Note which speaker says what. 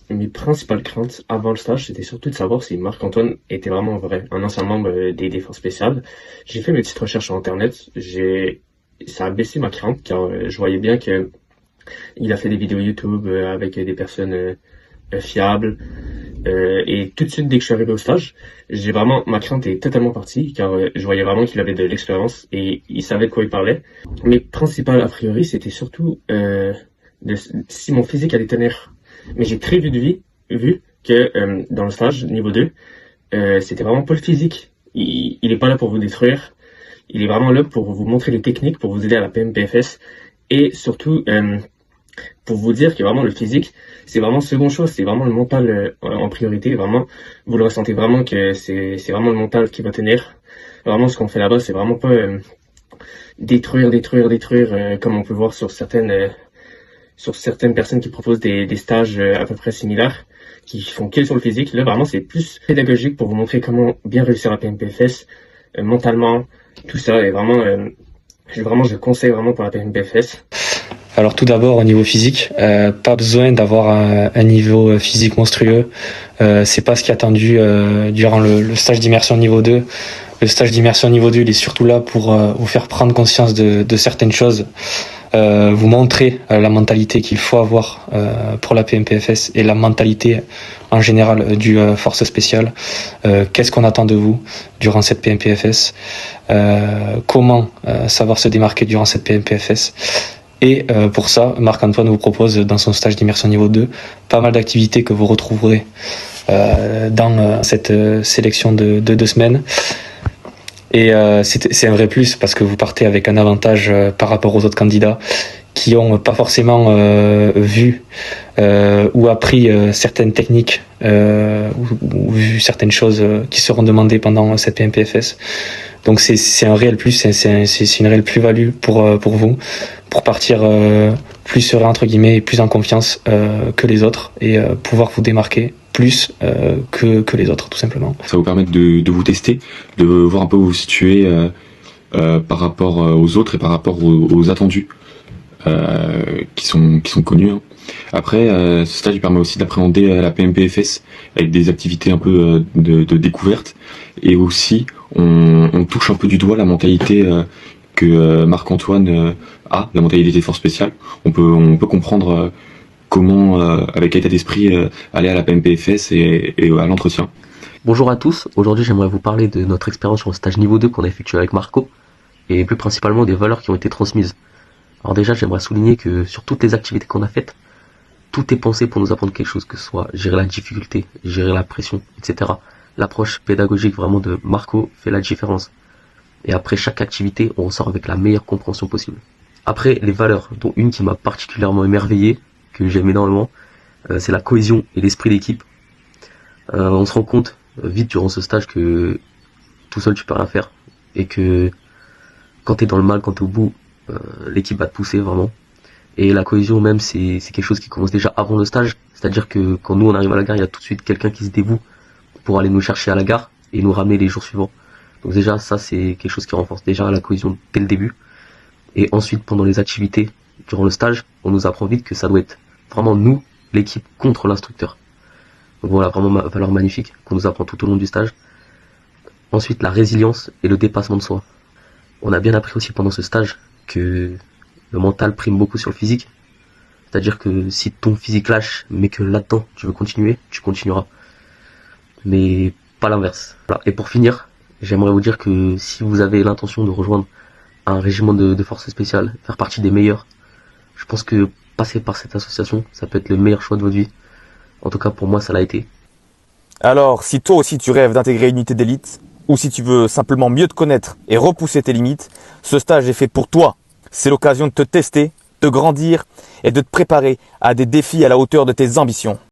Speaker 1: mes principales craintes avant le stage, c'était surtout de savoir si Marc-Antoine était vraiment vrai, un ancien membre des forces spéciales. J'ai fait mes petites recherches sur Internet. Ça a baissé ma crainte car je voyais bien que il a fait des vidéos YouTube avec des personnes fiables. Et tout de suite, dès que je suis arrivé au stage, ma crainte est totalement partie car je voyais vraiment qu'il avait de l'expérience et il savait de quoi il parlait. Mes principales a priori, c'était surtout si mon physique allait tenir. Mais j'ai très vite vu que dans le stage, niveau 2, c'était vraiment pas le physique. Il est pas là pour vous détruire. Il est vraiment là pour vous montrer les techniques, pour vous aider à la PMPFS. Et surtout, pour vous dire que vraiment le physique, c'est vraiment second chose. C'est vraiment le mental en priorité. Vraiment, vous le ressentez vraiment que c'est vraiment le mental qui va tenir. Vraiment, ce qu'on fait là-bas, c'est vraiment pas détruire, comme on peut voir sur certaines personnes qui proposent des stages à peu près similaires, qui font que sur le physique. Là, vraiment, c'est plus pédagogique pour vous montrer comment bien réussir à PMPFS, mentalement, tout ça. Et vraiment, je conseille vraiment pour la PMPFS.
Speaker 2: Alors tout d'abord au niveau physique, pas besoin d'avoir un niveau physique monstrueux. C'est pas ce qui est attendu durant le stage d'immersion niveau 2. Le stage d'immersion niveau 2, il est surtout là pour vous faire prendre conscience de certaines choses, vous montrer la mentalité qu'il faut avoir pour la PMPFS et la mentalité en général du force spéciale. Qu'est-ce qu'on attend de vous durant cette PMPFS, comment savoir se démarquer durant cette PMPFS. Et pour ça, Marc-Antoine vous propose dans son stage d'immersion niveau 2 pas mal d'activités que vous retrouverez dans cette sélection de 2 semaines. Et c'est un vrai plus parce que vous partez avec un avantage par rapport aux autres candidats qui ont pas forcément vu ou appris certaines techniques ou vu certaines choses qui seront demandées pendant cette PMPFS. Donc c'est un réel plus, c'est une réelle plus-value pour vous, pour partir plus serein entre guillemets et plus en confiance que les autres et pouvoir vous démarquer plus que les autres tout simplement.
Speaker 3: Ça va vous permettre de vous tester, de voir un peu où vous vous situez par rapport aux autres et par rapport aux attendus qui sont connus. Hein. Après, ce stage permet aussi d'appréhender la PMPFS avec des activités un peu de découverte et aussi on touche un peu du doigt la mentalité que Marc-Antoine a, la mentalité des forces spéciales. On peut comprendre comment, avec quel état d'esprit, aller à la PMPFS et à l'entretien.
Speaker 4: Bonjour à tous, aujourd'hui j'aimerais vous parler de notre expérience sur le stage niveau 2 qu'on a effectué avec Marco et plus principalement des valeurs qui ont été transmises. Alors déjà j'aimerais souligner que sur toutes les activités qu'on a faites, tout est pensé pour nous apprendre quelque chose, que ce soit gérer la difficulté, gérer la pression, etc. L'approche pédagogique vraiment de Marco fait la différence. Et après chaque activité, on ressort avec la meilleure compréhension possible. Après, les valeurs, dont une qui m'a particulièrement émerveillé, que j'aime énormément, c'est la cohésion et l'esprit d'équipe. On se rend compte vite durant ce stage que tout seul tu peux rien faire. Et que quand t'es dans le mal, quand t'es au bout, l'équipe va te pousser vraiment. Et la cohésion même, c'est quelque chose qui commence déjà avant le stage. C'est-à-dire que quand nous on arrive à la gare, il y a tout de suite quelqu'un qui se dévoue pour aller nous chercher à la gare et nous ramener les jours suivants. Donc déjà ça c'est quelque chose qui renforce déjà la cohésion dès le début. Et ensuite pendant les activités, durant le stage, on nous apprend vite que ça doit être vraiment nous, l'équipe, contre l'instructeur. Donc voilà, vraiment valeur magnifique qu'on nous apprend tout au long du stage. Ensuite la résilience et le dépassement de soi. On a bien appris aussi pendant ce stage que le mental prime beaucoup sur le physique. C'est-à-dire que si ton physique lâche, mais que là-dedans tu veux continuer, tu continueras. Mais pas l'inverse. Voilà. Et pour finir, j'aimerais vous dire que si vous avez l'intention de rejoindre un régiment de forces spéciales, faire partie des meilleurs, je pense que passer par cette association, ça peut être le meilleur choix de votre vie. En tout cas, pour moi, ça l'a été.
Speaker 5: Alors, si toi aussi tu rêves d'intégrer une unité d'élite, ou si tu veux simplement mieux te connaître et repousser tes limites, ce stage est fait pour toi. C'est l'occasion de te tester, de grandir et de te préparer à des défis à la hauteur de tes ambitions.